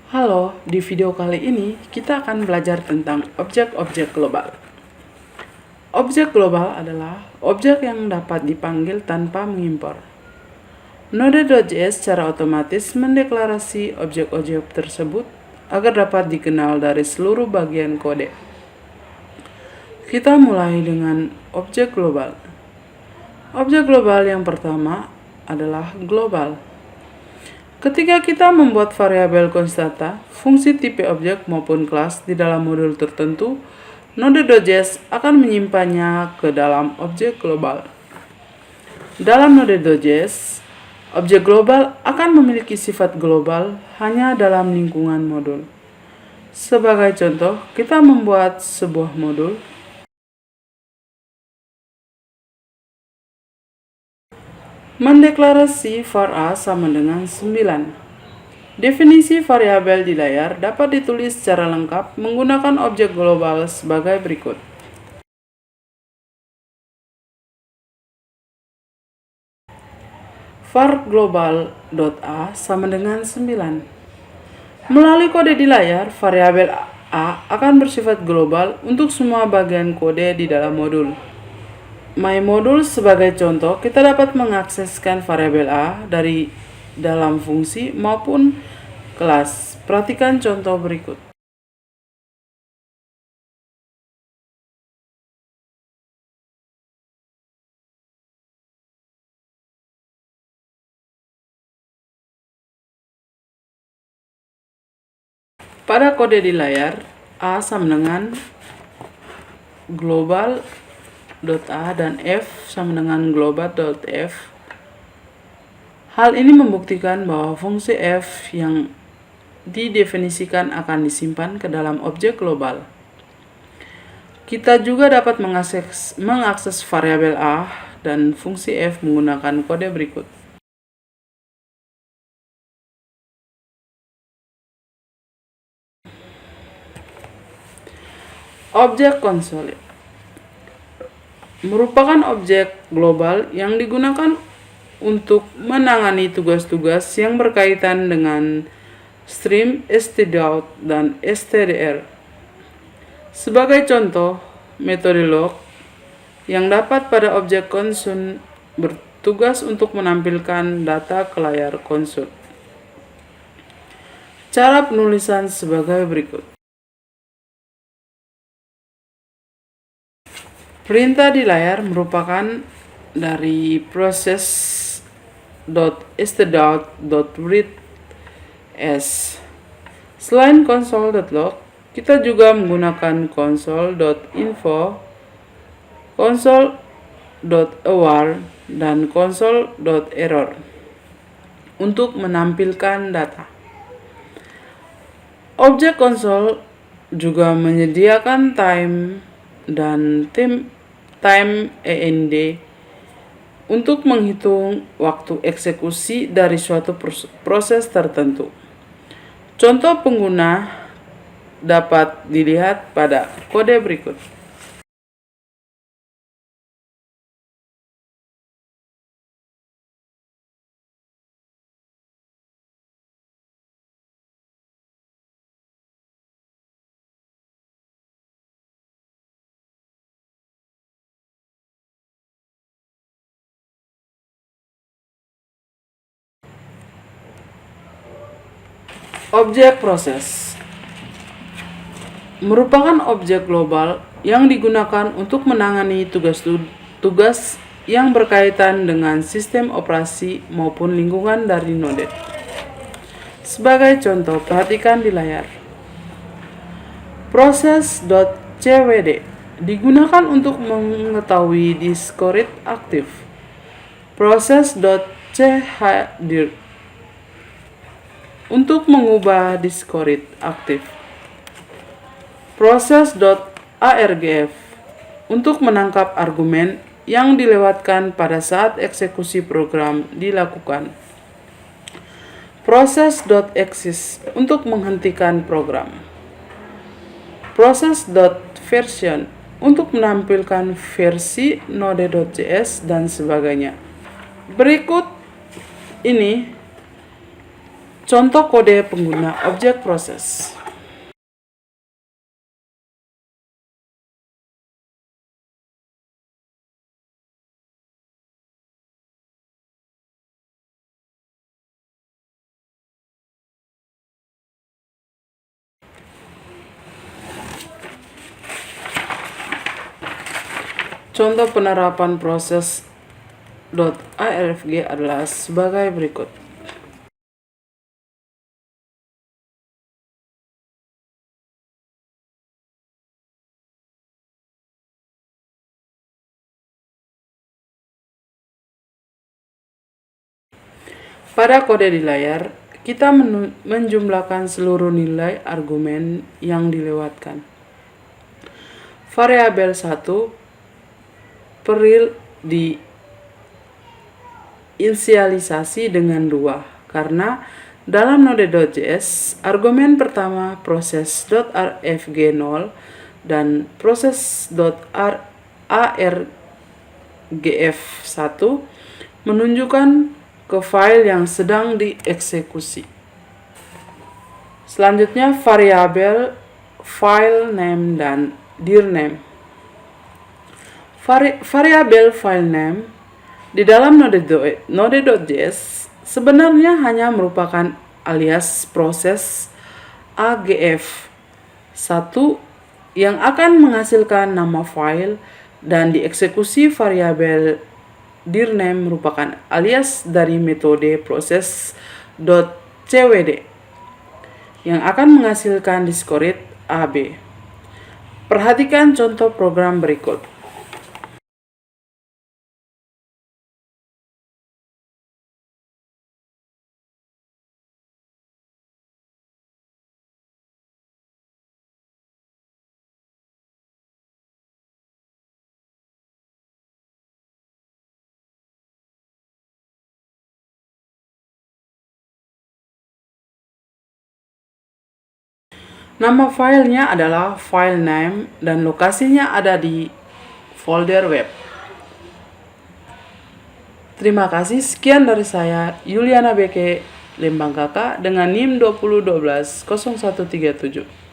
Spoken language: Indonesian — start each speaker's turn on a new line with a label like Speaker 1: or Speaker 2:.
Speaker 1: Halo, di video kali ini kita akan belajar tentang objek-objek global. Objek global adalah objek yang dapat dipanggil tanpa mengimpor. Node.js secara otomatis mendeklarasi objek-objek tersebut agar dapat dikenal dari seluruh bagian kode. Kita mulai dengan objek global. Objek global yang pertama adalah global. Ketika kita membuat variabel konstanta, fungsi tipe objek maupun kelas di dalam modul tertentu, Node.js akan menyimpannya ke dalam objek global. Dalam Node.js, objek global akan memiliki sifat global hanya dalam lingkungan modul. Sebagai contoh, kita membuat sebuah modul. Mendeklarasi var a sama dengan 9. Definisi variabel di layar dapat ditulis secara lengkap menggunakan objek global sebagai berikut. Var global.a sama dengan 9. Melalui kode di layar, variabel a akan bersifat global untuk semua bagian kode di dalam modul. MyModule sebagai contoh, kita dapat mengakseskan variabel a dari dalam fungsi maupun kelas. Perhatikan contoh berikut. Pada kode di layar, a sama dengan global.a dan f sama dengan global.f. Hal ini membuktikan bahwa fungsi f yang didefinisikan akan disimpan ke dalam objek global. Kita juga dapat mengakses variabel a dan fungsi f menggunakan kode berikut. Objek konsol merupakan objek global yang digunakan untuk menangani tugas-tugas yang berkaitan dengan stream, stdout, dan stdr. Sebagai contoh, metode log yang dapat pada objek konsol bertugas untuk menampilkan data ke layar konsol. Cara penulisan sebagai berikut. Perintah di layar merupakan dari process.stdout.read s. Selain console.log, kita juga menggunakan console.info, console.aware, dan console.error untuk menampilkan data. Objek konsol juga menyediakan time dan time end untuk menghitung waktu eksekusi dari suatu proses tertentu. Contoh pengguna dapat dilihat pada kode berikut. Objek proses merupakan objek global yang digunakan untuk menangani tugas-tugas yang berkaitan dengan sistem operasi maupun lingkungan dari Node. Sebagai contoh, perhatikan di layar. Proses.cwd digunakan untuk mengetahui disk read aktif. Proses.chdir untuk mengubah disk read aktif. Proses.argf untuk menangkap argumen yang dilewatkan pada saat eksekusi program dilakukan. Proses.exist untuk menghentikan program. Proses.version untuk menampilkan versi Node.js dan sebagainya. Berikut ini Contoh kode pengguna objek proses. Contoh penerapan proses .arfg adalah sebagai berikut. Pada kode di layar, kita menjumlahkan seluruh nilai argumen yang dilewatkan. Variabel 1 peril diinisialisasi dengan 2 karena dalam node.js argumen pertama proses.arfg0 dan proses.argf1 menunjukkan ke file yang sedang dieksekusi. Selanjutnya variabel file name dan dir name. Variabel file name di dalam node.js sebenarnya hanya merupakan alias proses agf1 yang akan menghasilkan nama file, dan dieksekusi variabel dir name merupakan alias dari metode proses.cwd yang akan menghasilkan discrete AB. Perhatikan contoh program berikut. Nama filenya adalah file name dan lokasinya ada di folder web. Terima kasih, sekian dari saya, Yuliana Beke, Lembang Kakak, dengan NIM 20120137.